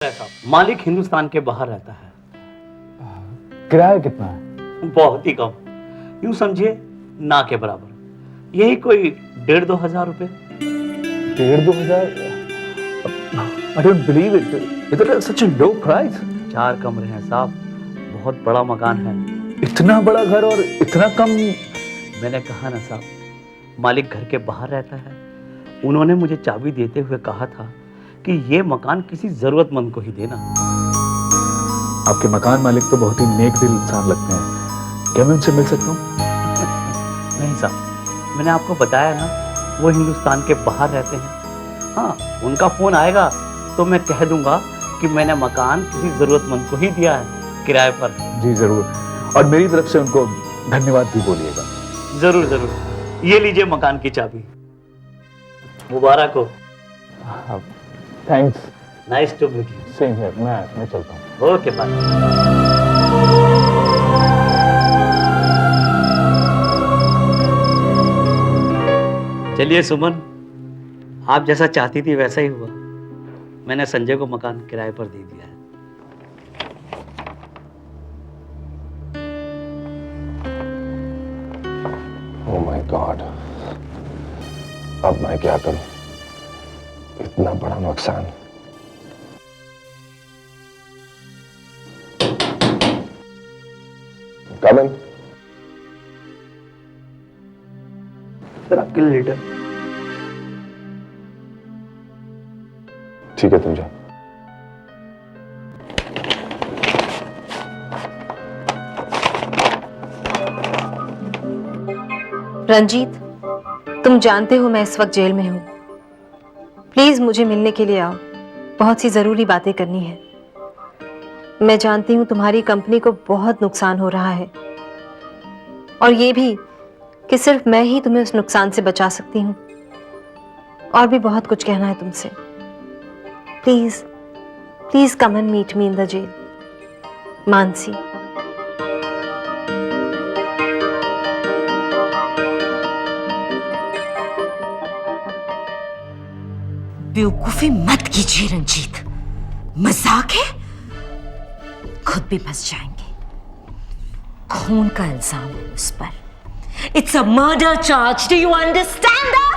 ऐसा मालिक हिंदुस्तान के बाहर रहता है। किराया कितना है? बहुत ही कम, यूं समझिए ना के बराबर, यही कोई 1,500-2,000 रुपए। 1,500-2,000? I don't believe it. Is it such a low price? 4 कमरे हैं साहब, बहुत बड़ा मकान है। इतना बड़ा घर और इतना कम? मैंने कहा ना साहब, मालिक घर के बाहर रहता है। उन्होंने मुझे चाबी देते हुए कहा था कि ये मकान किसी जरूरतमंद को ही देना। आपके मकान मालिक तो बहुत ही नेक दिल इंसान लगते हैं, क्या मैं उनसे मिल सकता हूँ? नहीं साहब, मैंने आपको बताया ना, वो हिंदुस्तान के बाहर रहते हैं। हाँ, उनका फोन आएगा तो मैं कह दूंगा कि मैंने मकान किसी जरूरतमंद को ही दिया है किराए पर। जी जरूर, और मेरी तरफ से उनको धन्यवाद भी बोलिएगा। जरूर जरूर, ये लीजिए मकान की चाबी, मुबारक हो। Thanks. Nice to meet you. Same here. मैं चलता हूँ। Okay bye. चलिए सुमन, आप जैसा चाहती थी वैसा ही हुआ। मैंने संजय को मकान किराए पर दे दिया है। ओह माय गॉड, अब मैं क्या करूं? इतना बड़ा नुकसान। कम इन। सर आपके लिए लेटर। ठीक है, तुम जाओ। रंजीत, तुम जानते हो मैं इस वक्त जेल में हूं। प्लीज मुझे मिलने के लिए आओ, बहुत सी जरूरी बातें करनी है। मैं जानती हूं तुम्हारी कंपनी को बहुत नुकसान हो रहा है, और ये भी कि सिर्फ मैं ही तुम्हें उस नुकसान से बचा सकती हूं। और भी बहुत कुछ कहना है तुमसे। Please please come and meet me in the jail. Mansi. बेवकूफी मत कीजिए रंजीत, मजाक है। खुद भी फंस जाएंगे। खून का इल्जाम है उस पर। It's a murder charge, do you understand that?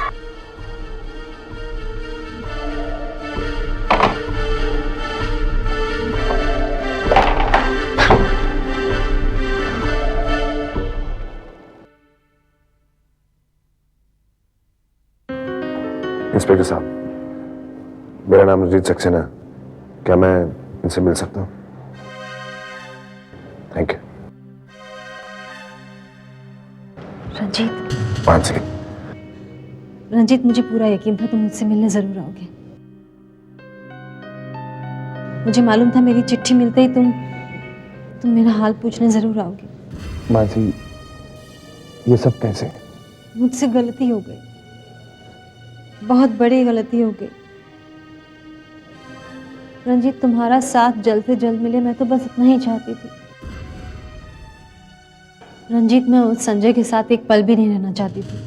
Inspector साहब, मेरा नाम रंजीत सक्सेना है। क्या मैं इनसे मिल सकता हूँ? Thank you. रंजीत, मानसी। रंजीत, मुझे पूरा यकीन था तुम मुझसे मिलने जरूर आओगे। मुझे मालूम था मेरी चिट्ठी मिलते ही तुम मेरा हाल पूछने जरूर आओगे। मानसी, ये सब कैसे? मुझसे गलती हो गई, बहुत बड़ी गलती हो गई। रंजीत, तुम्हारा साथ जल्द से जल्द मिले, मैं तो बस इतना ही चाहती थी। रंजीत, मैं उस संजय के साथ एक पल भी नहीं रहना चाहती थी।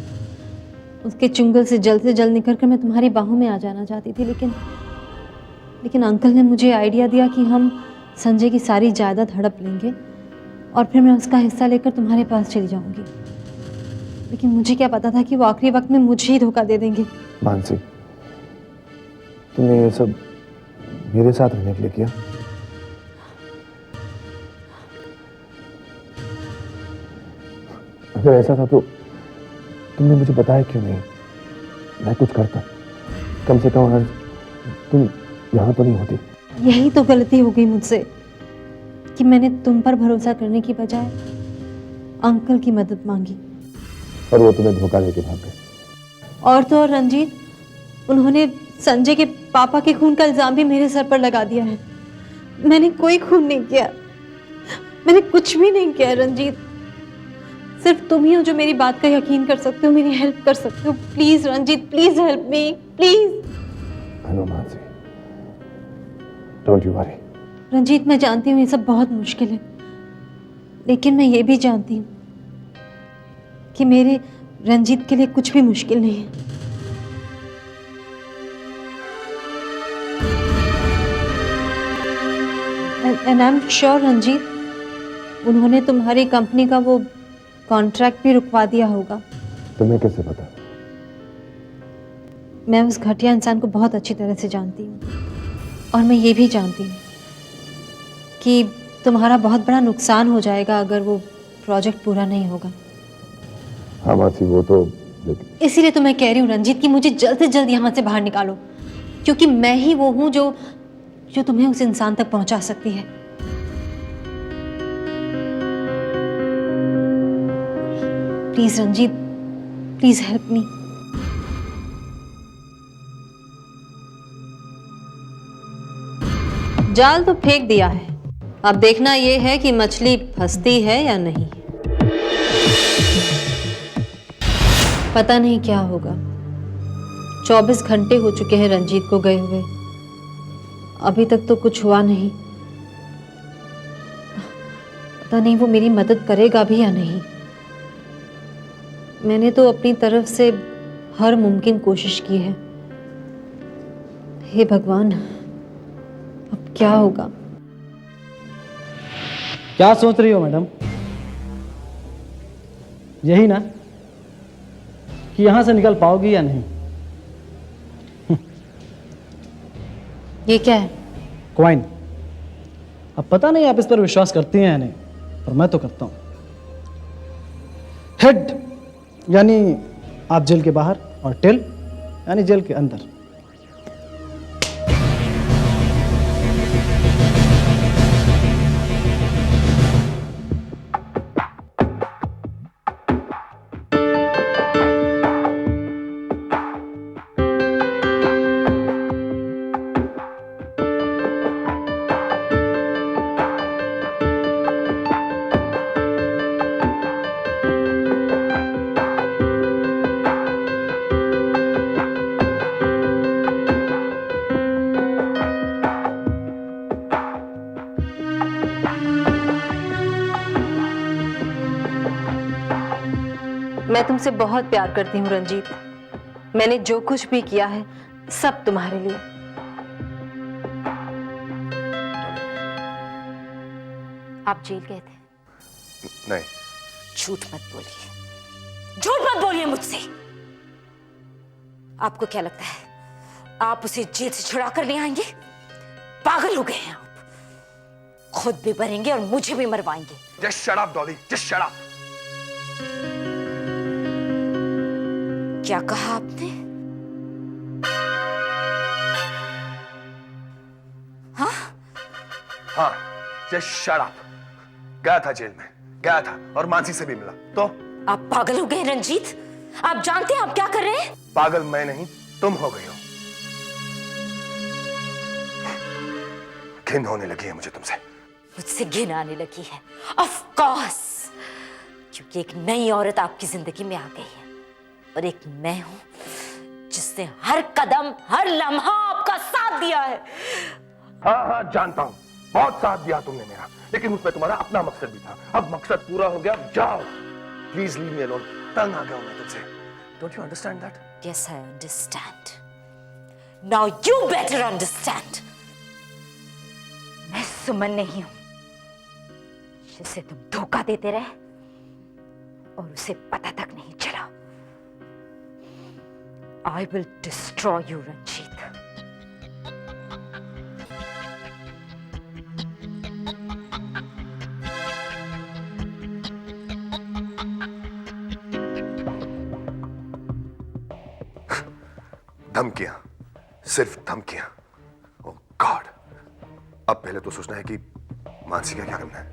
उसके चुंगल से जल्द निकल कर मैं तुम्हारी बाहों में आ जाना चाहती थी, लेकिन अंकल ने मुझे आइडिया दिया कि हम संजय की सारी जायदाद हड़प लेंगे और फिर मैं उसका हिस्सा लेकर तुम्हारे पास चली जाऊंगी। लेकिन मुझे क्या पता था कि वो आखिरी वक्त में मुझे ही धोखा दे देंगे। मानसी, तुमने ये सब मेरे साथ रहने के लिए किया? अगर ऐसा था तो तुमने मुझे बताया क्यों नहीं? मैं कुछ करता, कम से कम आज तुम यहां तो नहीं होती। यही तो गलती हो गई मुझसे कि मैंने तुम पर भरोसा करने की बजाय अंकल की मदद मांगी। और वो तुम्हें धोखा देके भाग गए। और तो और रंजीत, उन्होंने संजय के पापा के खून का इल्जाम भी मेरे सर पर लगा दिया है। मैंने कोई खून नहीं किया, मैंने कुछ भी नहीं किया रंजीत। सिर्फ तुम ही हो जो मेरी बात का यकीन कर सकते हो, मेरी हेल्प कर सकते हो। Please Ranjit, please help me, please. I know, Mansi, don't you worry. Ranjit, मैं जानती हूँ ये सब बहुत मुश्किल है, लेकिन मैं ये भी जानती हूँ कि मेरे रंजीत के लिए कुछ भी मुश्किल नहीं है। And I am sure Ranjit, उन्होंने तुम्हारी कंपनी का वो कॉन्ट्रैक्ट भी रुकवा दिया होगा। तुम्हें कैसे पता? मैं उस घटिया इंसान को बहुत अच्छी तरह से जानती हूँ, और मैं ये भी जानती हूँ कि तुम्हारा बहुत बड़ा नुकसान हो जाएगा अगर वो प्रोजेक्ट पूरा नहीं होगा। हाँ मासी, वो तो लेकिन इसीलिए तो मैं कह रही हूँ रंजीत कि मुझे जल्द से जल्द यहाँ से बाहर निकालो, क्योंकि मैं ही वो हूँ जो तुम्हें उस इंसान तक पहुँचा सकती है। Please Ranjit, please help me. जाल तो फेंक दिया है, अब देखना यह है कि मछली फंसती है या नहीं। पता नहीं क्या होगा। 24 घंटे हो चुके हैं रंजीत को गए हुए, अभी तक तो कुछ हुआ नहीं। पता नहीं वो मेरी मदद करेगा भी या नहीं। मैंने तो अपनी तरफ से हर मुमकिन कोशिश की है। हे भगवान, अब क्या होगा? क्या सोच रही हो मैडम? यही ना कि यहां से निकल पाओगी या नहीं? ये क्या है? कॉइन। अब पता नहीं आप इस पर विश्वास करती हैं या नहीं, पर मैं तो करता हूं। हेड यानी आप जेल के बाहर, और टेल यानी जेल के अंदर। मैं तुमसे बहुत प्यार करती हूँ रंजीत। मैंने जो कुछ भी किया है सब तुम्हारे लिए। आप जेल गए थे? नहीं। झूठ मत बोलिए, झूठ मत बोलिए मुझसे। आपको क्या लगता है आप उसे जेल से छुड़ा कर ले आएंगे? पागल हो गए हैं आप। खुद भी मरेंगे और मुझे भी मरवाएंगे। Just shut up, Dolly. Just shut up. क्या कहा आपने? हाँ, just shut up. गया था जेल में, गया था और मानसी से भी मिला। तो आप पागल हो गए रंजीत? आप जानते हैं आप क्या कर रहे हैं? पागल मैं नहीं, तुम हो गई हो। घिन होने लगी है मुझे तुमसे। मुझसे घिन आने लगी है? ऑफ कोर्स, क्योंकि एक नई औरत आपकी जिंदगी में आ गई है, और एक मैं हूं जिसने हर कदम हर लम्हा आपका साथ दिया है। हाँ हाँ जानता हूँ, बहुत साथ दिया तुमने मेरा, लेकिन उसमें तुम्हारा अपना मकसद भी था। अब मकसद पूरा हो गया, अब जाओ। Please leave me alone. तंग आ गया हूं मैं तुमसे। Don't you understand that? Yes, I understand. Now you better understand. मैं सुमन नहीं हूं जिसे तुम धोखा देते रहे और उसे पता तक नहीं चला। I will destroy you, Ranjit. धमकियां, सिर्फ धमकियां। ओह गॉड, अब पहले तो सोचना है कि मानसी का क्या करना है।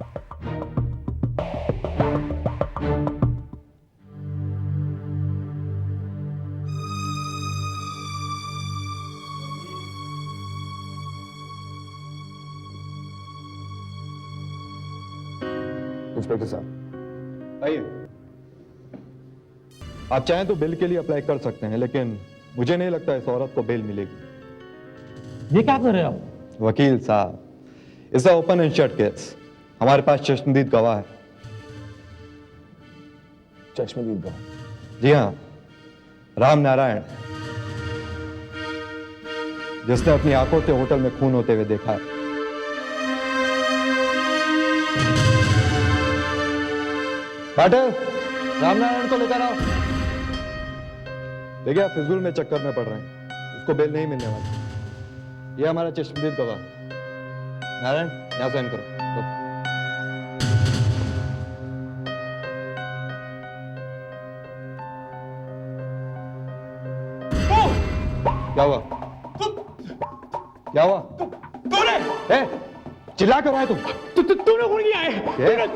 इंस्पेक्टर साहब आइए। आप चाहें तो बेल के लिए अप्लाई कर सकते हैं, लेकिन मुझे नहीं लगता इस औरत को बेल मिलेगी। ये क्या कर रहे हो आप? वकील साहब, it's a open and shut case. हमारे पास चश्मदीद गवाह है। चश्मदीद गवाह? जी हाँ, राम नारायण, जिसने अपनी आंखों से होटल में खून होते हुए देखा है। पाटिल, रामनारायण को लेकर आओ। देखिए, आप फिजूल में चक्कर में पड़ रहे हैं, उसको बेल नहीं मिलने वाली। ये हमारा चश्मदीद गवाह। नारायण, यहां साइन करो। तो। क्या हुआ? क्या हुआ? तूने चिल्ला कर रहा है तुम? तूने खून किया है। तूने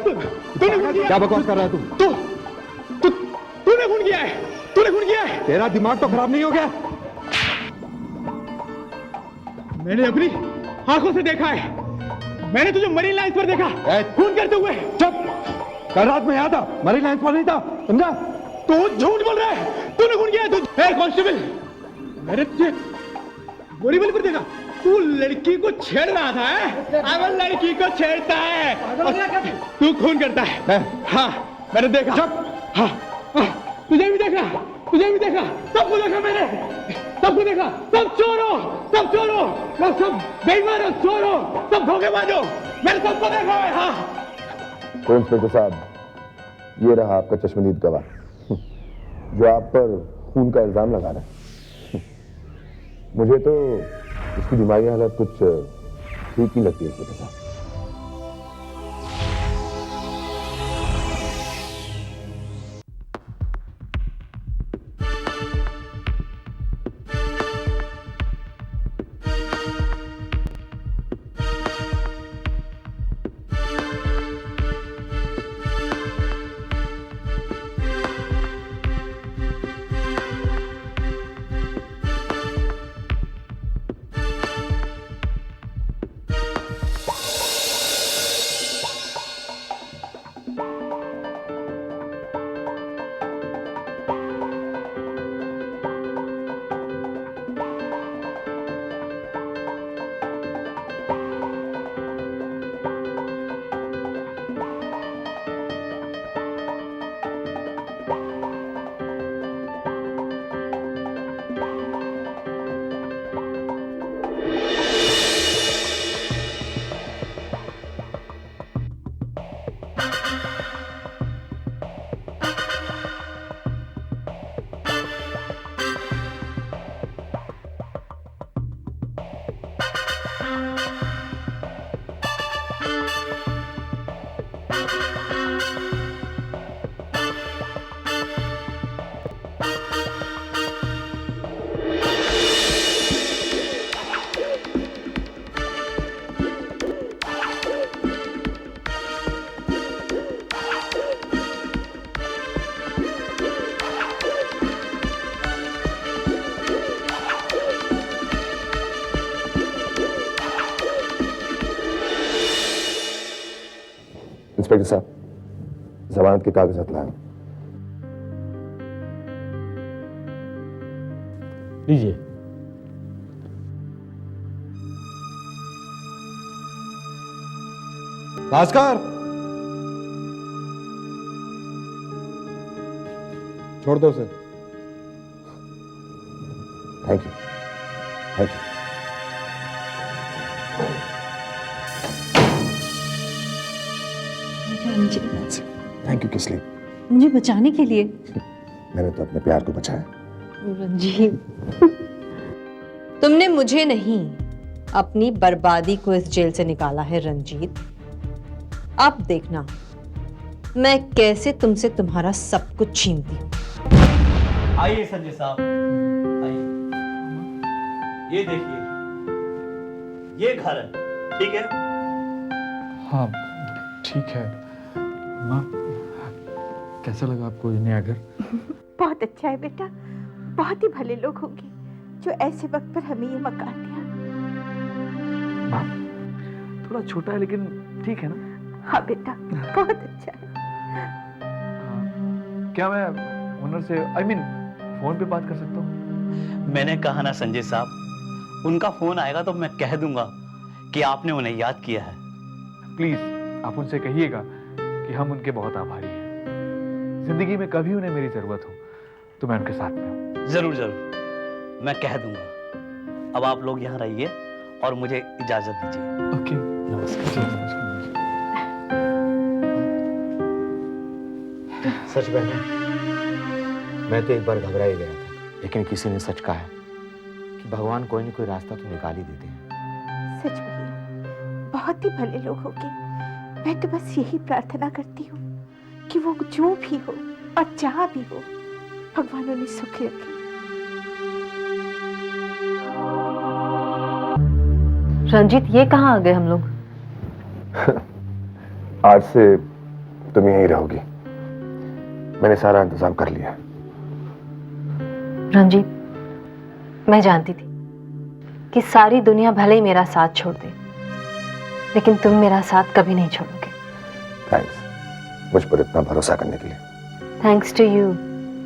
खून किया। क्या बकवास कर रहा है तुम? तूने खून किया है। तूने खून किया है। तेरा दिमाग तो खराब नहीं हो गया? मैंने अपनी आंखों से देखा है। मैंने तुझे मरीन लाइन्स पर देखा खून करते हुए। चुप! कल रात में यहाँ था, मरीन लाइन्स पर नहीं था, समझा? तू झूठ बोल रहा है। तूने खून किया है। तू कांस्टेबल, मैंने तुझे गोलीबारी पर देखा। तू लड़की को छेड़ रहा था। अब लड़की को छेड़ता है, तू खून करता है। हाँ, मैंने देखा। हाँ, तुझे भी देखा, तुझे भी देखा, सबको देखा मैंने, सबको देखा। सब चोरों, सब चोरों, सब बेईमानों, चोरों, सब धोखेबाजों, मैंने सबको देखा है। हाँ। तो इंस्पेक्टर साहब, ये रहा आपका चश्मदीद गवाह, जो आप पर खून का इल्जाम लगा रहा है। मुझे तो इसकी दिमागी हालत कुछ ठीक ही लगती है इंस्पेक्टर साहब। इंस्पेक्टर साहब, जमानत के कागजात लाए। लीजिए। भास्कर, छोड़ दो उसे। Thank you, thank you. Thank you किस लिए? मुझे बचाने के लिए। मैंने तो अपने प्यार को बचाया। रंजीत, तुमने मुझे नहीं, अपनी बर्बादी को इस जेल से निकाला है रंजीत। अब देखना मैं कैसे तुमसे तुम्हारा सब कुछ छीनती हूँ। आइए संजय साहब, आइए। ये देखिए, ये घर है, ठीक है? हाँ, ठीक है। माँ, कैसा लगा आपको ये नया घर? बहुत अच्छा है बेटा, बहुत ही भले लोग होंगे जो ऐसे वक्त पर हमें ये मकान दिया। माँ, थोड़ा छोटा है लेकिन ठीक है ना? हाँ बेटा, बहुत अच्छा है। क्या मैं ओनर से फोन पे बात कर सकता हूँ? मैंने कहा ना संजय साहब, उनका फोन आएगा तो मैं कह दूंगा कि आपने उन्हें याद किया है। प्लीज आप उनसे कहिएगा कि हम उनके बहुत आभारी हैं। जिंदगी में कभी उन्हें मेरी जरूरत हो तो मैं उनके साथ में हूँ। जरूर जरूर, मैं कह दूंगा। अब आप लोग यहाँ रहिए और मुझे इजाजत दीजिए। ओके, नमस्कार। नमस्कार। सच बहना, मैं तो एक बार घबरा ही गया था, लेकिन किसी ने सच कहा है कि भगवान कोई न कोई रास्ता तो निकाल ही देते हैं। सच भैया, बहुत ही भले लोग होंगे। मैं तो बस यही प्रार्थना करती हूँ कि वो जो भी हो और जहाँ भी हो, भगवान उन्हें सुखी रखे। रंजीत, ये कहाँ आ गए हम लोग? आज से तुम यहीं रहोगी, मैंने सारा इंतजाम कर लिया है। रंजीत, मैं जानती थी कि सारी दुनिया भले ही मेरा साथ छोड़ दे, लेकिन तुम मेरा साथ कभी नहीं छोड़ोगे। थैंक्स मुझ पर इतना भरोसा करने के लिए। थैंक्स टू यू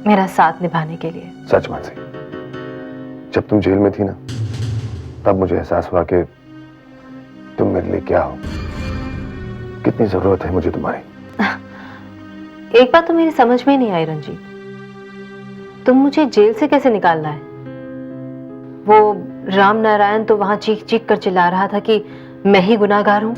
मेरा साथ निभाने के लिए। सच मानसी, जब तुम जेल में थी ना, तब मुझे एहसास हुआ कि तुम मेरे लिए क्या हो, कितनी जरूरत है मुझे तुम्हारी। एक बात तो मेरी समझ में नहीं आई रंजीत, तुम मुझे जेल से कैसे निकालना है? वो राम नारायण तो वहां चीख चीख कर चिल्ला रहा था कि मैं ही गुनाहगार हूं।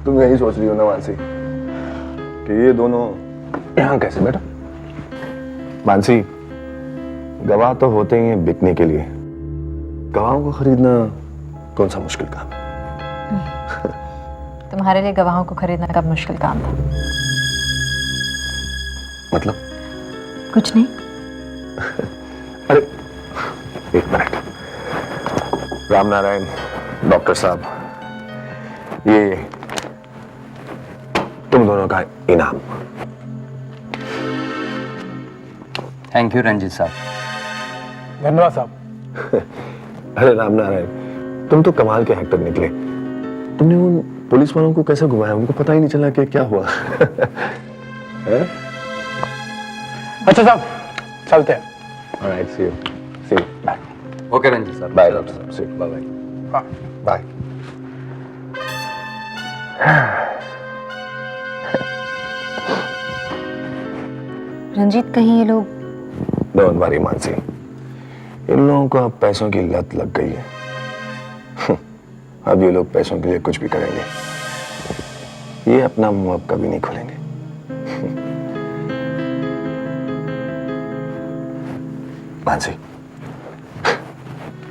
तुम यही सोच रही हो ना मानसी कि ये दोनों यहाँ कैसे बैठा? मानसी, गवाह तो होते ही हैं बिकने के लिए, गवाहों को खरीदना कौन सा मुश्किल काम है? तुम्हारे लिए गवाहों को खरीदना कब मुश्किल काम था? मतलब? कुछ नहीं। अरे एक मिनट, राम नारायण डॉक्टर साहब, ये तुम दोनों का इनाम। थैंक यू रंजीत साहब। धन्यवाद साहब। अरे राम नारायण, तुम तो कमाल के एक्टर निकले। तुमने उन पुलिस वालों को कैसे घुमाया, उनको पता ही नहीं चला कि क्या हुआ। अच्छा साहब, चलते हैं। Alright, see you. See you. Bye. Okay Ranjit साहब। Bye, डॉक्टर साहब। See you. Bye bye. Bye. Ranjit, कहीं ये लोग? Don't worry, मानसी, इन लोगों को अब पैसों की लत लग गई है। अब ये लोग पैसों के लिए कुछ भी करेंगे, ये अपना मुंह अब कभी नहीं खोलेंगे। मानसी,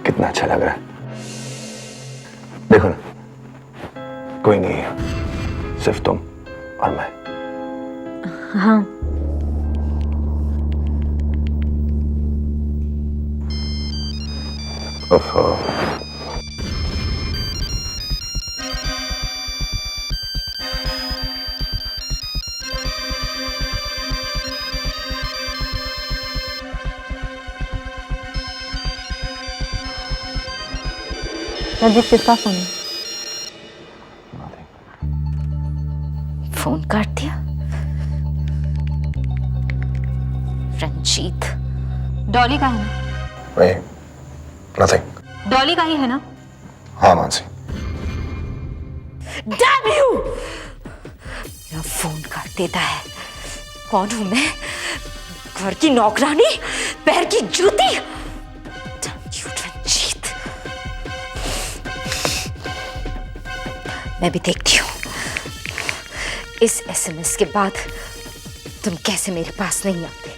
कितना अच्छा लग रहा है, देखो ना, कोई नहीं है, सिर्फ तुम और मैं। हाँ। ओफो। रंजीत, किसका फोन है? फोन काट दिया। रंजीत, डॉली का है ना? नहीं, नथिंग। डॉली का ही है ना? हाँ मानसी। Damn you! मेरा फोन काट देता है। कौन हूं मैं? घर की नौकरानी, पैर की जूती। Damn you, Ranjit. मैं भी देखती हूँ इस SMS के बाद तुम कैसे मेरे पास नहीं आते,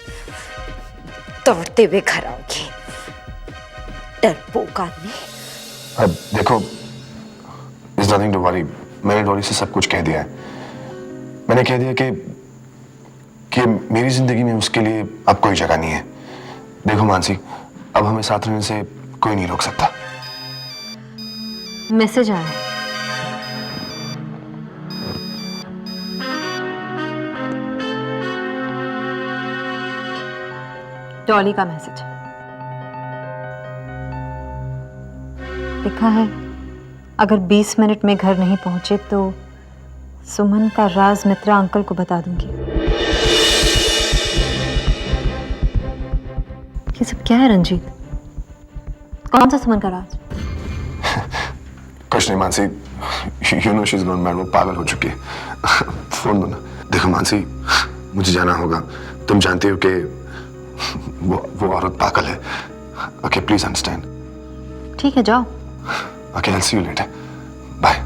दौड़ते हुए घर आओगे, डरपोक आदमी। अब देखो, इज नथिंग टू वरी, मैंने डॉली से सब कुछ कह दिया है। मैंने कह दिया कि मेरी जिंदगी में उसके लिए अब कोई जगह नहीं है। देखो मानसी, अब हमें साथ रहने से कोई नहीं रोक सकता। मैसेज आया है। डॉली का मैसेज लिखा है, अगर 20 मिनट में घर नहीं पहुंचे तो सुमन का राज मित्रा अंकल को बता दूंगी। ये सब क्या है रंजीत? कौन सा सुमन का राज? कुछ नहीं Mansi, you know she is gone mad, वो पागल हो चुकी है। फोन दो ना। देखो मानसी, मुझे जाना होगा। तुम जानती हो कि वो औरत पागल है। Okay please understand. ठीक है, जाओ। Okay I will see you later. Bye.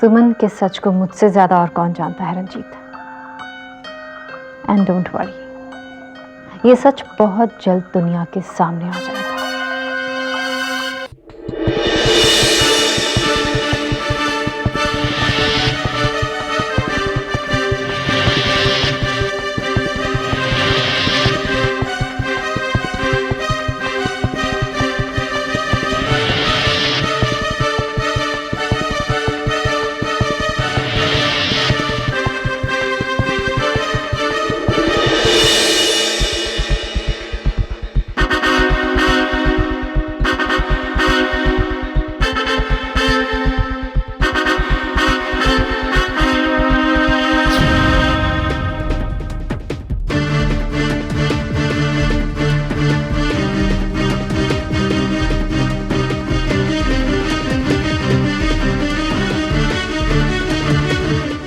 Suman के सच को मुझसे ज्यादा और कौन जानता है रंजीत। एंड डोंट वरी, ये सच बहुत जल्द दुनिया के सामने आ जाएगा।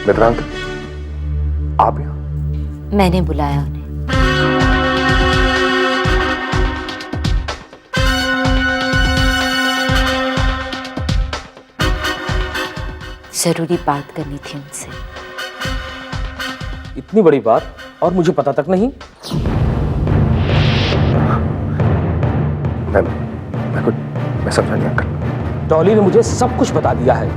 मित्रांक, आप यहाँ? मैंने बुलाया उन्हें। जरूरी बात करनी थी उनसे। इतनी बड़ी बात और मुझे पता तक नहीं। मैं समझा नहीं अंकल। डॉली ने मुझे सब कुछ बता दिया है।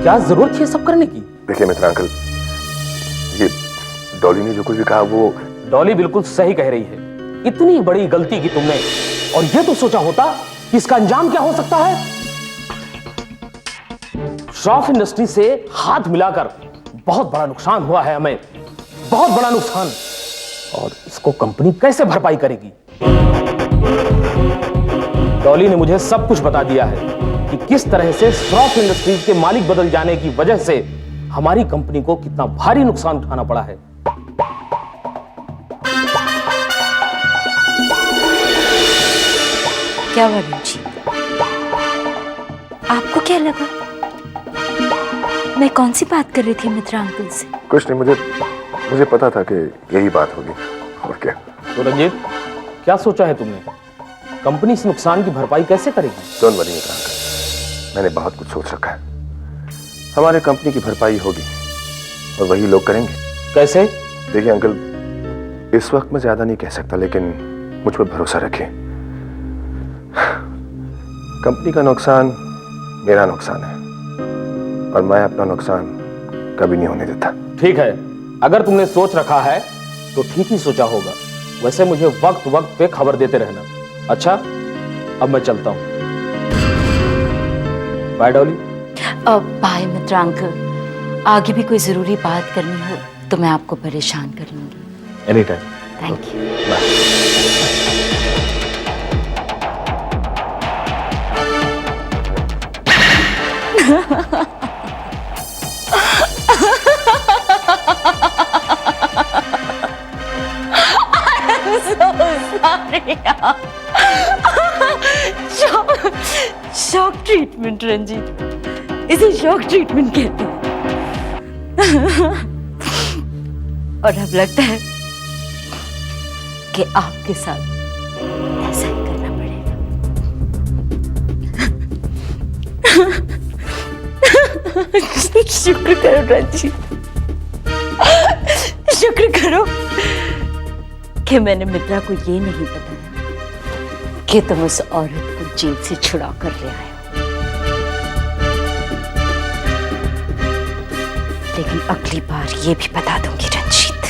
क्या जरूरत थी ये सब करने की? देखिए मित्र अंकल, ये डॉली ने जो कुछ भी कहा वो... डॉली बिल्कुल सही कह रही है। इतनी बड़ी गलती की तुमने, और ये तो सोचा होता कि इसका अंजाम क्या हो सकता है। श्रॉफ इंडस्ट्री से हाथ मिलाकर बहुत बड़ा नुकसान हुआ है हमें, बहुत बड़ा नुकसान। और इसको कंपनी कैसे भरपाई करेगी? डॉली ने मुझे सब कुछ बता दिया है कि किस तरह से श्रॉफ इंडस्ट्रीज के मालिक बदल जाने की वजह से हमारी कंपनी को कितना भारी नुकसान उठाना पड़ा है। क्या हुआ रंजीत? आपको क्या लगा? मैं कौन सी बात कर रही थी मित्रा अंकल से? कुछ नहीं, मुझे पता था कि यही बात होगी। और क्या? तो रंजीत, क्या सोचा है तुमने? कंपनी इस नुकसान की भरपाई कैसे करेगी? डोंट वरी मित्र अंकल, मैंने बहुत कुछ सोच रखा है। हमारे कंपनी की भरपाई होगी और वही लोग करेंगे। कैसे? देखिए अंकल, इस वक्त मैं ज्यादा नहीं कह सकता, लेकिन मुझ पर भरोसा रखिए। कंपनी का नुकसान मेरा नुकसान है और मैं अपना नुकसान कभी नहीं होने देता। ठीक है, अगर तुमने सोच रखा है तो ठीक ही सोचा होगा। वैसे मुझे वक्त वक्त पे खबर देते रहना। अच्छा, अब मैं चलता हूं। बाय डॉली। बाय मित्रा अंकल। आगे भी कोई जरूरी बात करनी हो तो मैं आपको परेशान कर लूंगी। Any time. Thank you. Shock treatment Ranjit, इसे शॉक ट्रीटमेंट कहते हैं। और अब लगता है कि आपके साथ ऐसा ही करना पड़ेगा। शुक्र करो रंजीत, शुक्र करो कि मैंने मित्रा को ये नहीं बताया कि तुम उस औरत को जेल से छुड़ा कर ले आए हो। लेकिन अगली बार ये भी बता दूंगी रंजीत,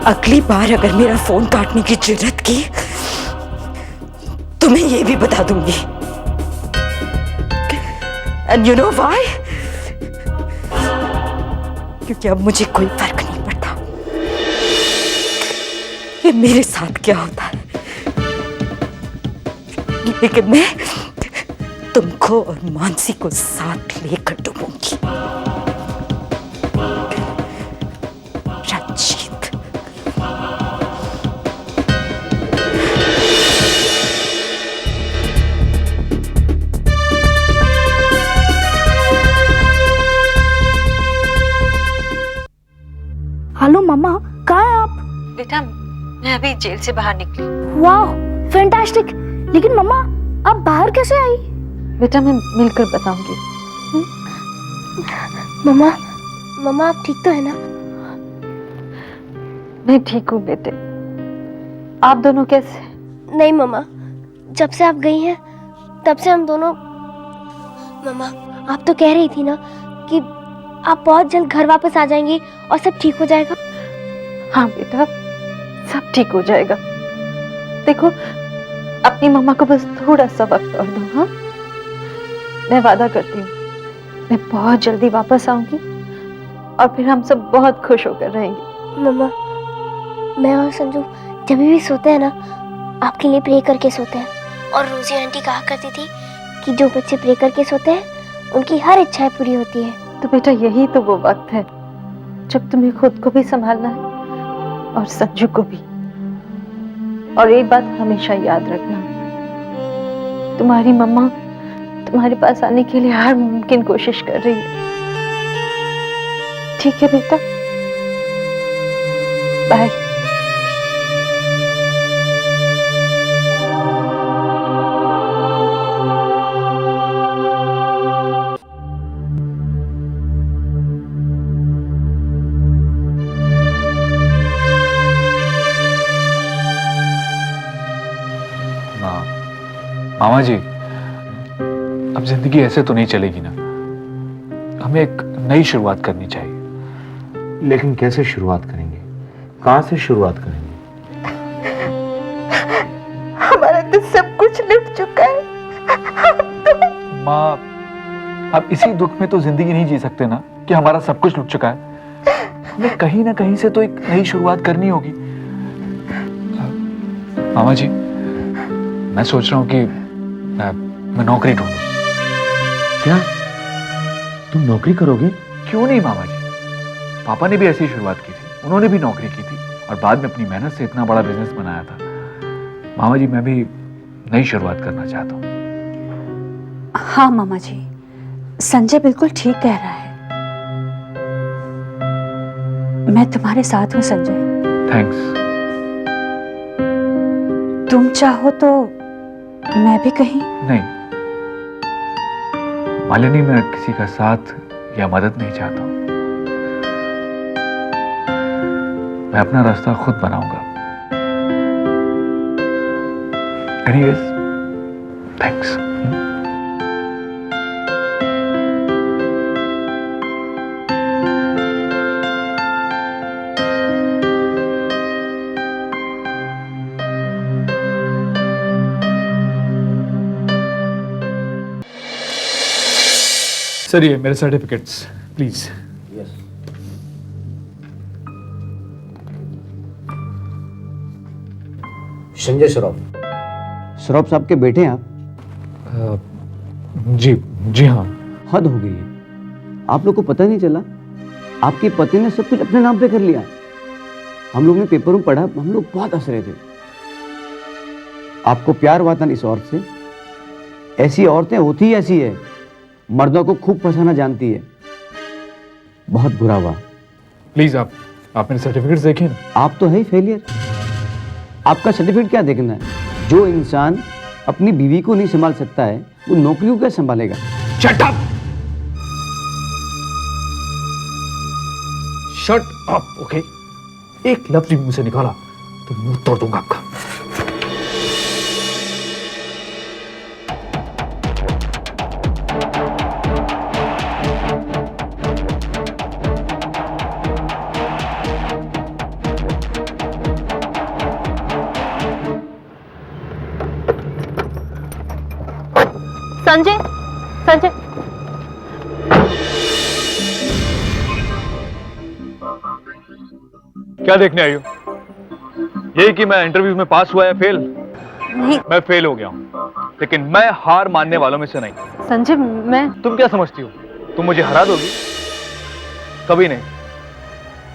अगली बार अगर मेरा फोन काटने की जरूरत की तो मैं ये भी बता दूंगी। And you know why? क्योंकि अब मुझे कोई फर्क नहीं पड़ता कि मेरे साथ क्या होता है, लेकिन तुमको और मानसी को साथ लेकर डूबूंगी। रंजीत, हेलो मम्मा, कहाँ हैं आप? बेटा मैं अभी जेल से बाहर निकली। वाह, फैंटास्टिक। लेकिन मम्मा, आप बाहर कैसे आई? बेटा मैं मिलकर बताऊंगी। मम्मा, मम्मा आप ठीक तो है ना? मैं ठीक हूँ बेटे, आप दोनों कैसे? नहीं मम्मा, जब से आप गई हैं तब से हम दोनों। मम्मा आप तो कह रही थी ना कि आप बहुत जल्द घर वापस आ जाएंगी और सब ठीक हो जाएगा। हाँ बेटा, सब ठीक हो जाएगा। देखो अपनी मम्मा को बस थोड़ा सा वक्त और दो। हाँ, मैं वादा करती हूँ मैं बहुत जल्दी वापस आऊंगी और फिर हम सब बहुत खुश होकर रहेंगे। मम्मा, मैं और संजू जब भी सोते हैं ना, आपके लिए प्रे करके सोते हैं। और रोजी आंटी कहा करती थी कि जो बच्चे प्रे करके सोते हैं उनकी हर इच्छाएं पूरी होती है। तो बेटा यही तो वो वक्त है जब तुम्हें खुद को भी संभालना है और संजू को भी। और एक बात हमेशा याद रखना, तुम्हारी मम्मा तुम्हारे पास आने के लिए हर मुमकिन कोशिश कर रही है। ठीक है बेटा, बाय। मामा जी, अब जिंदगी ऐसे तो नहीं चलेगी ना, हमें एक नई शुरुआत करनी चाहिए। लेकिन कैसे शुरुआत करेंगे? कहां से शुरुआत करेंगे? हमारा तो सब कुछ लुट चुका है। माँ, अब इसी दुख में तो जिंदगी नहीं जी सकते ना कि हमारा सब कुछ लुट चुका है। हमें कहीं ना कहीं से तो एक नई शुरुआत करनी होगी। मामा जी, मैं सोच रहा हूँ कि मैं नौकरी ढूंढूं। क्या तुम नौकरी करोगे? क्यों नहीं मामा जी, पापा ने भी ऐसी शुरुआत की थी, उन्होंने भी नौकरी की थी और बाद में अपनी मेहनत से इतना बड़ा बिजनेस बनाया था। मामा जी, मैं भी नई शुरुआत करना चाहता हूँ। हाँ मामा जी, संजय बिल्कुल ठीक कह रहा है। मैं तुम्हारे साथ हूँ संजय। थैंक्स। तुम चाहो तो मैं भी कहीं। नहीं मालिनी, मैं किसी का साथ या मदद नहीं चाहता हूं। मैं अपना रास्ता खुद बनाऊंगा। Anyways, thanks. सर, ये मेरे certificates please. Yes. Sanjay Shroff. Shroff साहब के बेटे हैं आप? जी हाँ। हद हो गई है, आप लोग को पता नहीं चला? आपकी पति ने सब कुछ अपने नाम पे कर लिया। हम लोग ने पेपर में पढ़ा, हम लोग बहुत हंस रहे थे। आपको प्यार हुआ था इस औरत से। ऐसी औरतें होती ही ऐसी है, मर्दों को खूब फंसाना जानती है। बहुत बुरा हुआ। प्लीज आप मेरे सर्टिफिकेट्स देखिए ना। आप तो है ही फेलियर। आपका सर्टिफिकेट क्या देखना है? जो इंसान अपनी बीवी को नहीं संभाल सकता है, वो नौकरी को क्या संभालेगा? Shut up! Shut up, okay? एक लफ्ज भी मुंह से निकाला तो मुंह तोड़ दूंगा आपका। संजय, संजय, क्या देखने आई हो? यही कि मैं इंटरव्यू में पास हुआ या फेल? नहीं। मैं फेल हो गया हूं। लेकिन मैं हार मानने वालों में से नहीं। संजय, मैं तुम क्या समझती हो तुम मुझे हरा दोगी? कभी नहीं,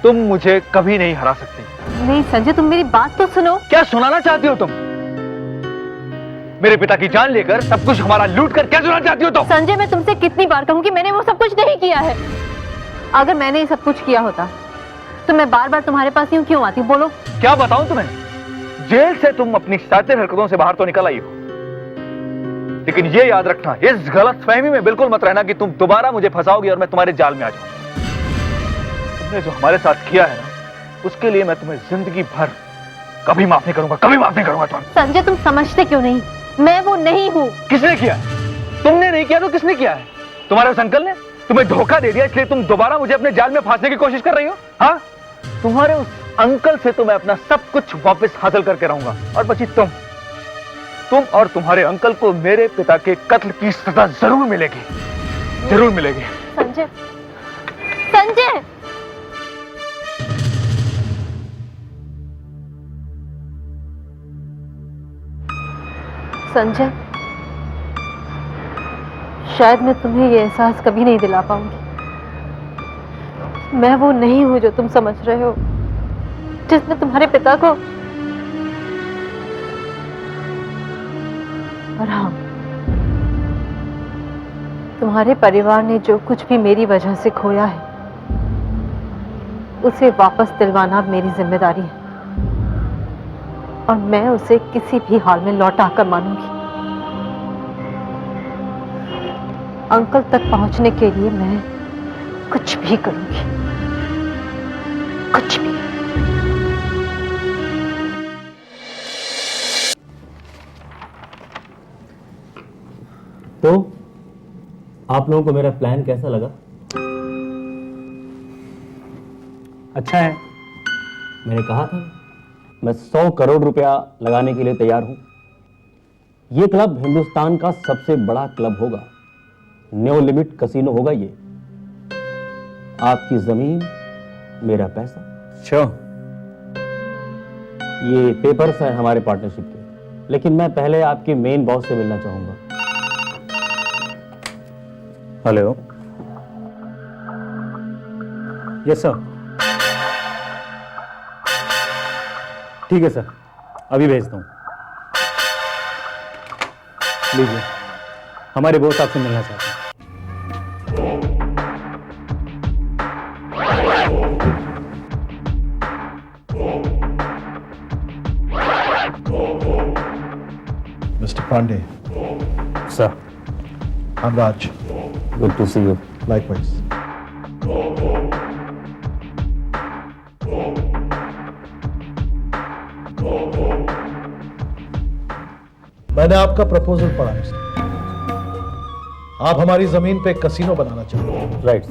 तुम मुझे कभी नहीं हरा सकती। नहीं संजय, तुम मेरी बात तो सुनो। क्या सुनाना चाहती हो तुम? मेरे पिता की जान लेकर सब कुछ हमारा लूट कर क्या सुनाना चाहती हो तुम? संजय, मैं तुमसे कितनी बार कहूँ कि मैंने वो सब कुछ नहीं किया है। अगर मैंने ये सब कुछ किया होता तो मैं बार बार तुम्हारे पास यूं क्यों आती? बोलो। क्या बताऊं तुम्हें? जेल से तुम अपनी शातिर हरकतों से बाहर तो निकल आई हो, लेकिन ये याद रखना, इस गलतफहमी में बिल्कुल मत रहना कि तुम दोबारा मुझे फंसाओगी और मैं तुम्हारे जाल में आ जाऊंगा। तुमने जो हमारे साथ किया है ना, उसके लिए मैं तुम्हें जिंदगी भर कभी माफ नहीं करूंगा, कभी माफ नहीं करूंगा तुम। संजय, तुम समझते क्यों नहीं? मैं वो नहीं हूँ। किसने किया? तुमने नहीं किया तो किसने किया है? तुम्हारे उस अंकल ने तुम्हें धोखा दे दिया, इसलिए तुम दोबारा मुझे अपने जाल में फांसने की कोशिश कर रही हो? हाँ, तुम्हारे उस अंकल से तो मैं अपना सब कुछ वापस हासिल करके रहूंगा, और बची तुम और तुम्हारे अंकल को मेरे पिता के कत्ल की सजा जरूर मिलेगी, जरूर मिलेगी। संजय, संजय, संजय, शायद मैं तुम्हें ये एहसास कभी नहीं दिला पाऊंगी। मैं वो नहीं हूं जो तुम समझ रहे हो, जिसने तुम्हारे पिता को। और हाँ, तुम्हारे परिवार ने जो कुछ भी मेरी वजह से खोया है, उसे वापस दिलवाना अब मेरी जिम्मेदारी है, और मैं उसे किसी भी हाल में लौटा कर मानूंगी। अंकल तक पहुंचने के लिए मैं कुछ भी करूंगी, कुछ भी। तो आप लोगों को मेरा प्लान कैसा लगा? अच्छा है, मैंने कहा था मैं 100 करोड़ रुपया लगाने के लिए तैयार हूं। यह क्लब हिंदुस्तान का सबसे बड़ा क्लब होगा, नो लिमिट कसीनो होगा। ये आपकी जमीन, मेरा पैसा। श्योर। ये पेपर्स हैं हमारे पार्टनरशिप के, लेकिन मैं पहले आपके मेन बॉस से मिलना चाहूंगा। हेलो। Yes sir. ठीक है सर, अभी भेजता हूं। लीजिए, हमारे बॉस आपसे मिलना चाहते हैं। Mr. Pandey. Sir. I'm Raj. Good to see you. Likewise. मैंने आपका प्रपोजल पढ़ा मिस्टर। आप हमारी जमीन पे कसीनो बनाना चाहते हैं। राइट।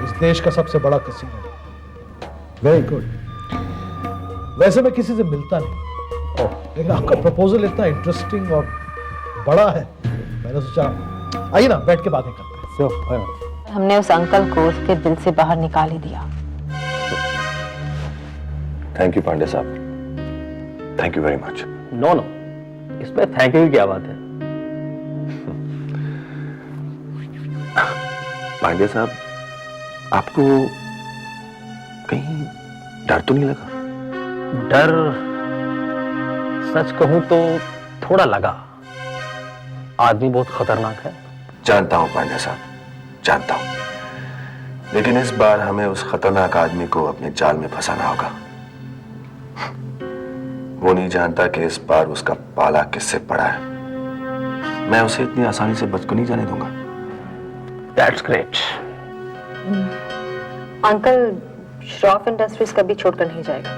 इस देश का सबसे बड़ा कसीनो। Very good. वैसे मैं किसी से मिलता नहीं, लेकिन आपका प्रपोजल इतना इंटरेस्टिंग और बड़ा है, मैंने सोचा आइए ना बैठ के बातें करते हैं। हमने उस अंकल को उसके दिल से बाहर निकाल ही दिया। थैंक यू पांडे साहब, thank you very much. No no, इसमें थैंक यू की क्या बात है? पांडे साहब, आपको कहीं डर तो नहीं लगा? डर, सच कहूं तो थोड़ा लगा। आदमी बहुत खतरनाक है। जानता हूं पांडे साहब, जानता हूं, लेकिन इस बार हमें उस खतरनाक आदमी को अपने जाल में फंसाना होगा। वो नहीं जानता कि इस बार उसका पाला किससे पड़ा है। मैं उसे इतनी आसानी से बच को नहीं जाने दूंगा। That's great. Uncle Shroff industries कभी छोड़कर नहीं जाएगा।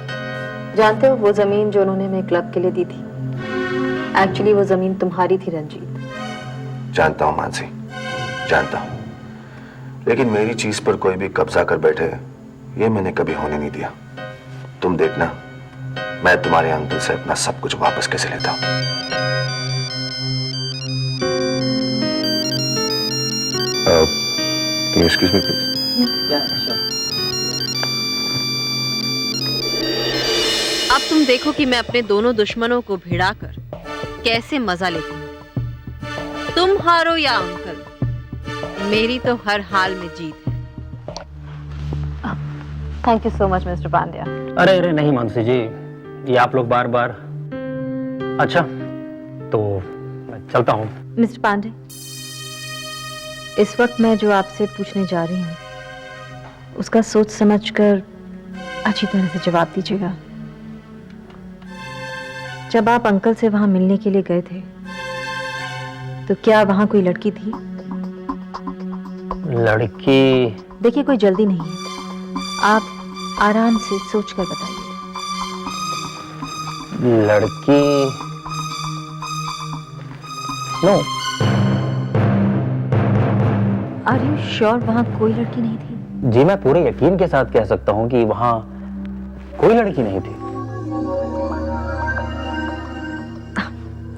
जानते हो, वो जमीन जो उन्होंने मेरे क्लब के लिए दी थी, एक्चुअली वो जमीन तुम्हारी थी रंजीत। जानता हूं मानसी, जानता हूं, लेकिन मेरी चीज पर कोई भी कब्जा कर बैठे, ये मैंने कभी होने नहीं दिया। तुम देखना, मैं तुम्हारे अंकल से अपना सब कुछ वापस कैसे लेता हूं। Can you excuse me, please? Yeah, sure. अब तुम देखो कि मैं अपने दोनों दुश्मनों को भिड़ाकर कैसे मजा लेती हूँ। तुम हारो या अंकल, मेरी तो हर हाल में जीत है। Thank you so much mister Pandya. अरे अरे नहीं मानसी जी, ये आप लोग बार बार। अच्छा तो मैं चलता हूँ। मिस्टर पांडे, इस वक्त मैं जो आपसे पूछने जा रही हूँ उसका सोच समझकर अच्छी तरह से जवाब दीजिएगा। जब आप अंकल से वहां मिलने के लिए गए थे तो क्या वहां कोई लड़की थी? लड़की? देखिए कोई जल्दी नहीं है, आप आराम से सोचकर बताइए। लड़की? नो। आर यू श्योर वहां कोई लड़की नहीं थी? जी मैं पूरे यकीन के साथ कह सकता हूँ कि वहां कोई लड़की नहीं थी।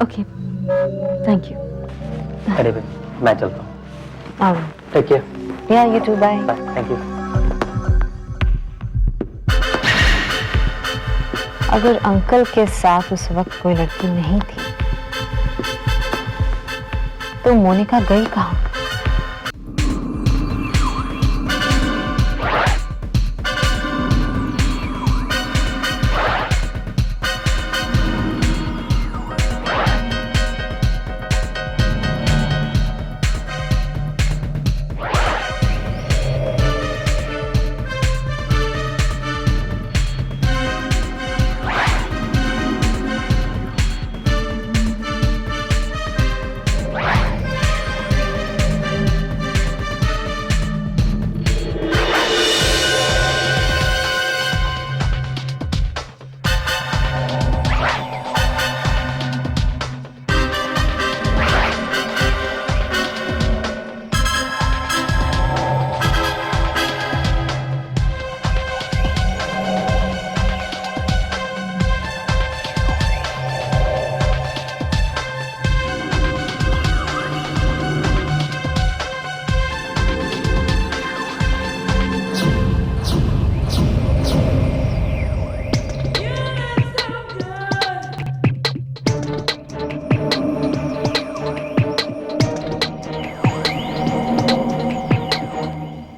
Okay, thank you. अरे मैं चलता हूँ। Take care. Yeah you too, bye. Thank you. अगर अंकल के साथ उस वक्त कोई लड़की नहीं थी तो मोनिका गई कहाँ?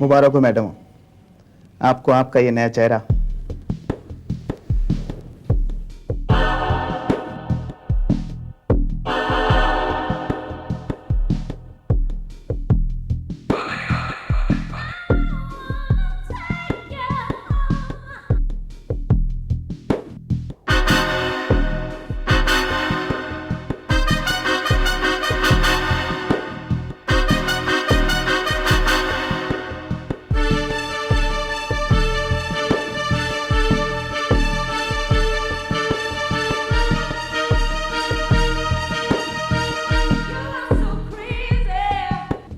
मुबारक हो मैडम, आपको आपका ये नया चेहरा।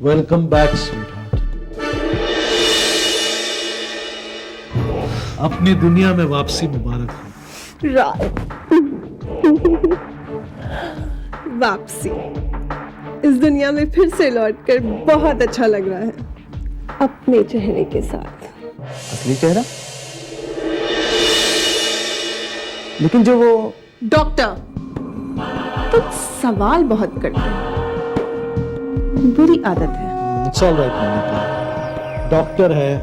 Welcome back sweetheart. अपनी दुनिया में वापसी मुबारक हो। वापसी इस दुनिया में फिर से लौटकर बहुत अच्छा लग रहा है, अपने चेहरे के साथ। असली चेहरा? लेकिन जो वो डॉक्टर, तुम सवाल बहुत करते हैं, बुरी आदत है। It's all right Monica, doctor है,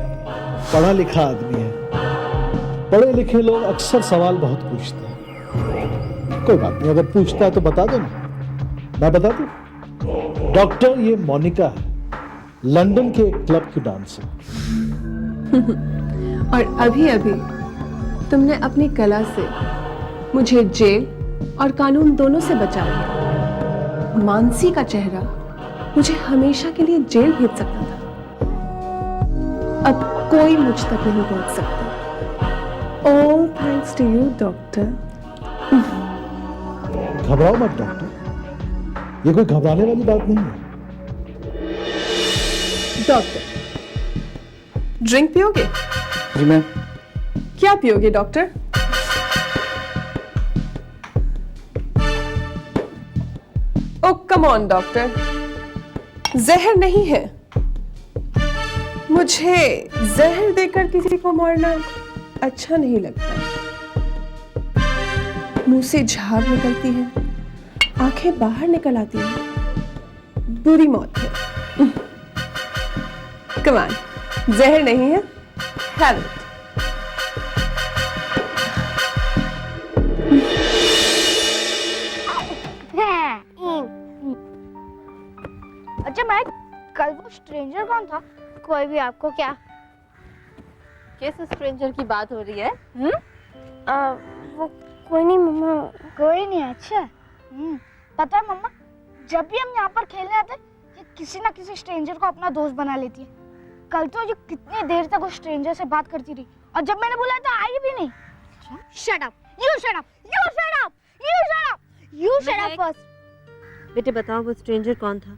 पढ़ा लिखा आदमी है, पढ़े लिखे लोग अक्सर सवाल बहुत पूछते हैं। कोई बात नहीं, अगर पूछता है तो बता दो ना, मैं बता दूं। डॉक्टर, ये मोनिका है, लंदन के एक क्लब की डांसर। और अभी अभी तुमने अपनी कला से मुझे जेल और कानून दोनों से बचा लिया। मानसी का चेहरा मुझे हमेशा के लिए जेल भेज सकता था, अब कोई मुझ तक नहीं पहुंच सकता। All thanks to you doctor. घबराओ मत डॉक्टर, ये कोई घबराने वाली बात नहीं है। डॉक्टर, ड्रिंक पियोगे? जी मैम। क्या पियोगे doctor? Oh come on doctor, जहर नहीं है। मुझे जहर देकर किसी को मारना अच्छा नहीं लगता। मुंह से झाग निकलती है, आंखें बाहर निकल आती हैं, बुरी मौत है। कमान, जहर नहीं है, हैव इट। अच्छा मैं कल वो स्ट्रेंजर कौन था? कोई भी आपको क्या? किस स्ट्रेंजर की बात हो रही है? वो कोई नहीं मम्मा। कोई नहीं? अच्छा पता है मम्मा, जब भी हम यहाँ पर खेलने आते ये किसी ना किसी स्ट्रेंजर को अपना दोस्त बना लेती है। कल तो ये कितनी देर तक उस स्ट्रेंजर से बात करती रही और जब मैंने बुलाया तो आई भी नहीं। Shut up, you shut up, you shut up, you shut up, you shut up first. बेटे बताओ वो स्ट्रेंजर कौन था?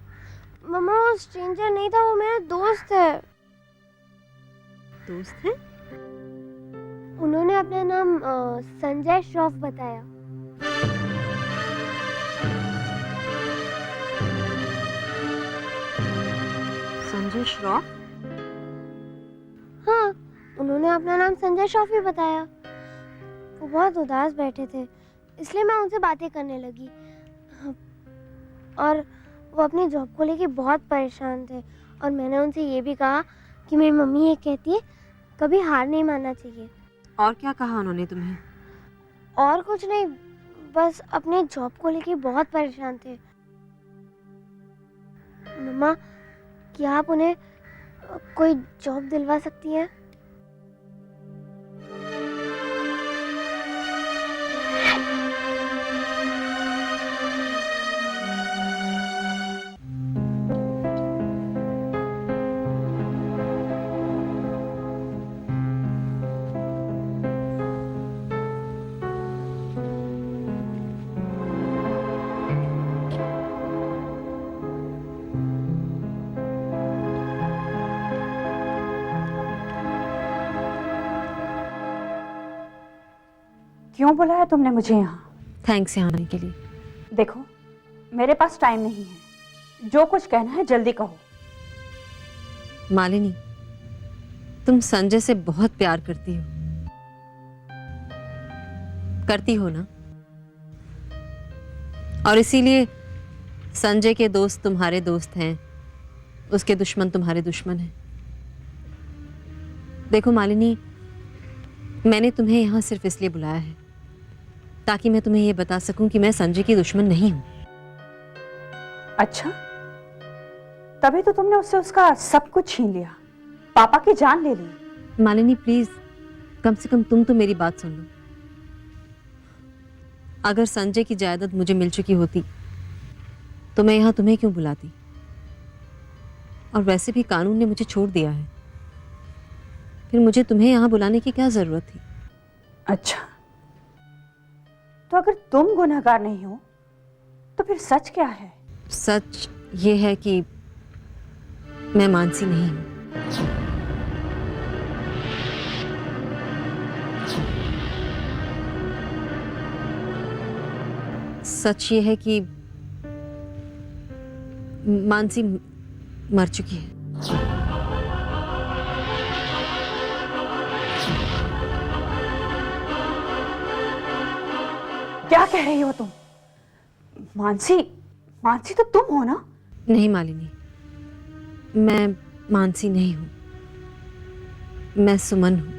मम्मा वो स्ट्रेंजर नहीं था, वो मेरा दोस्त है। दोस्त है? उन्होंने अपना नाम संजय श्रॉफ बताया। संजय श्रॉफ? हाँ, उन्होंने अपना नाम संजय श्रॉफ ही बताया। वो बहुत उदास बैठे थे, इसलिए मैं उनसे बातें करने लगी। और वो अपनी जॉब को लेके बहुत परेशान थे और मैंने उनसे ये भी कहा कि मेरी मम्मी ये कहती है कभी हार नहीं मानना चाहिए। और क्या कहा उन्होंने तुम्हें? और कुछ नहीं, बस अपने जॉब को लेके बहुत परेशान थे। मम्मा, क्या आप उन्हें कोई जॉब दिलवा सकती हैं? क्यों बुलाया तुमने मुझे यहाँ? थैंक्स यहाँ आने के लिए। देखो मेरे पास टाइम नहीं है, जो कुछ कहना है जल्दी कहो। मालिनी, तुम संजय से बहुत प्यार करती हो, करती हो ना? और इसीलिए संजय के दोस्त तुम्हारे दोस्त हैं, उसके दुश्मन तुम्हारे दुश्मन हैं। देखो मालिनी, मैंने तुम्हें यहाँ सिर्फ इसलिए बुलाया है ताकि मैं तुम्हें यह बता सकूं कि मैं संजय की दुश्मन नहीं हूं। अच्छा, तभी तो तुमने उससे उसका सब कुछ छीन लिया, पापा की जान ले ली। मालिनी प्लीज, कम से कम तुम तो मेरी बात सुन लो। अगर संजय की जायदाद मुझे मिल चुकी होती तो मैं यहाँ तुम्हें क्यों बुलाती? और वैसे भी कानून ने मुझे छोड़ दिया है, फिर मुझे तुम्हें यहाँ बुलाने की क्या जरूरत थी? अच्छा, तो अगर तुम गुनहगार नहीं हो तो फिर सच क्या है? सच ये है कि मैं मानसी नहीं हूं। सच ये है कि मानसी मर चुकी है। क्या कह रही हो तुम? मानसी, मानसी तो तुम हो ना? नहीं मालिनी, मैं मानसी नहीं हूं, मैं सुमन हूं।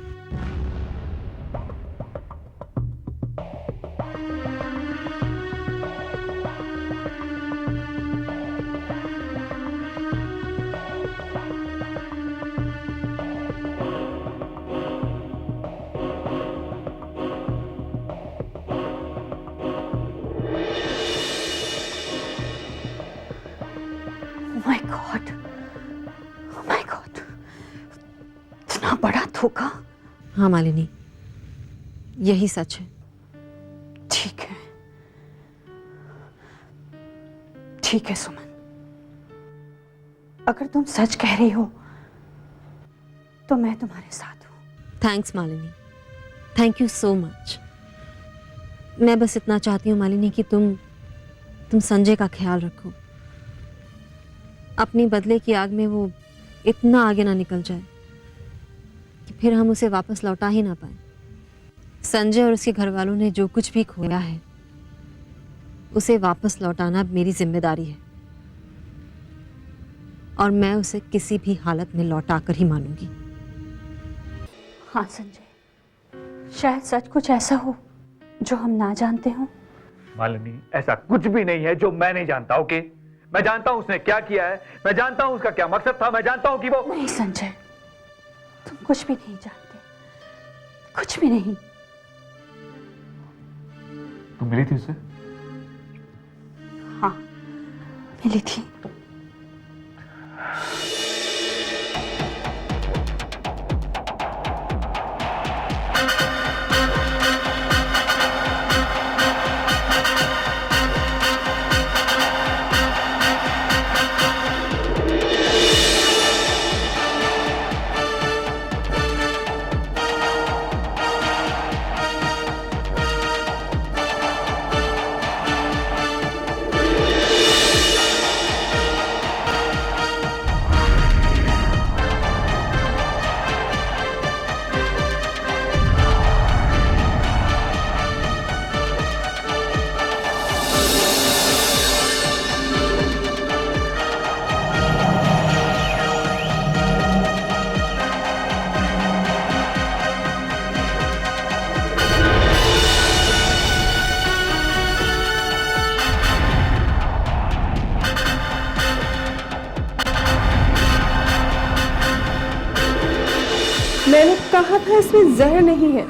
माय गॉड, माय गॉड, इतना बड़ा धोखा। हाँ मालिनी, यही सच है। ठीक है, ठीक है सुमन, अगर तुम सच कह रही हो तो मैं तुम्हारे साथ हूं। Thanks Malini, thank you so much. मैं बस इतना चाहती हूँ मालिनी कि तुम संजय का ख्याल रखो, अपनी बदले की आग में वो इतना आगे ना निकल जाए कि फिर हम उसे वापस लौटा ही ना पाए। संजय और उसके घर वालों ने जो कुछ भी खोया है उसे वापस लौटाना मेरी जिम्मेदारी है। और मैं उसे किसी भी हालत में लौटा कर ही मानूंगी। हाँ संजय, शायद सच कुछ ऐसा हो जो हम ना जानते हो। मालिनी, ऐसा कुछ भी नहीं है जो मैं नहीं जानता। ओके, मैं जानता हूं उसने क्या किया है, मैं जानता हूं उसका क्या मकसद था, मैं जानता हूं कि वो। नहीं संजय, तुम कुछ भी नहीं जानते, कुछ भी नहीं। तुम मिली थी उससे? हाँ, मिली थी। मैंने कहा था इसमें जहर नहीं है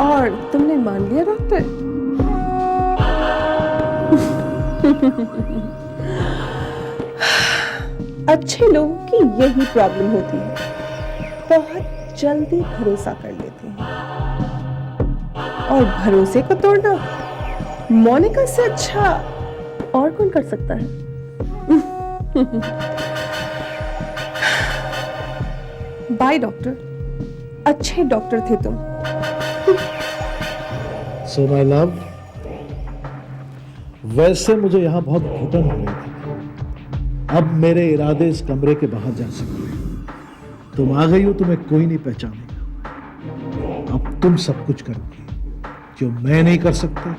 और तुमने मान लिया डॉक्टर। अच्छे लोगों की यही प्रॉब्लम होती है, बहुत जल्दी भरोसा कर लेते हैं और भरोसे को तोड़ना मोनिका से अच्छा और कौन कर सकता है। बाय डॉक्टर, अच्छे डॉक्टर थे तुम। सो माय लव, वैसे मुझे यहां बहुत घुटन हो रही थी। अब मेरे इरादे इस कमरे के बाहर जा सकते हैं। तुम आ गई हो, तुम्हें कोई नहीं पहचानेगा। अब तुम सब कुछ करोगी जो मैं नहीं कर सकता,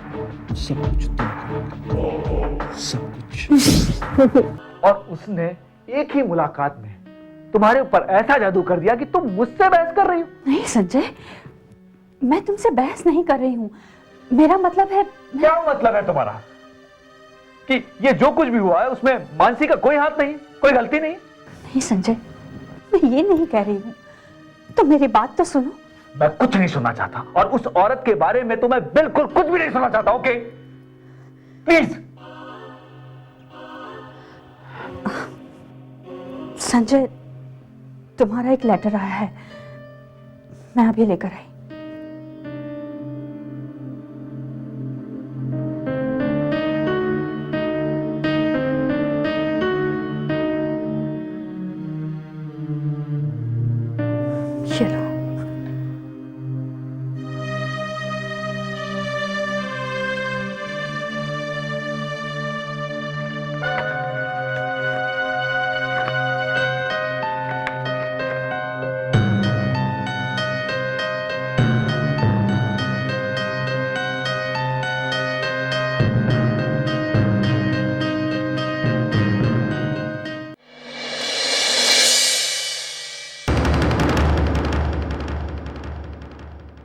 वो सब कुछ तुम करोगी, सब कुछ। और उसने एक ही मुलाकात में तुम्हारे ऊपर ऐसा जादू कर दिया कि तुम मुझसे बहस कर रही हो। नहीं संजय, मैं तुमसे बहस नहीं कर रही हूँ। मेरा मतलब है। क्या मतलब है तुम्हारा? कि ये जो कुछ भी हुआ है उसमें मानसी का कोई हाथ नहीं, कोई गलती नहीं? नहीं संजय, मैं ये नहीं कह रही हूँ। तो मेरी बात तो सुनो। मैं कुछ नहीं सुनना चाहता और उस औरत के बारे में तो मैं बिल्कुल कुछ भी नहीं सुनना चाहता। Okay please. संजय, तुम्हारा एक लेटर आया है, मैं अभी लेकर आई।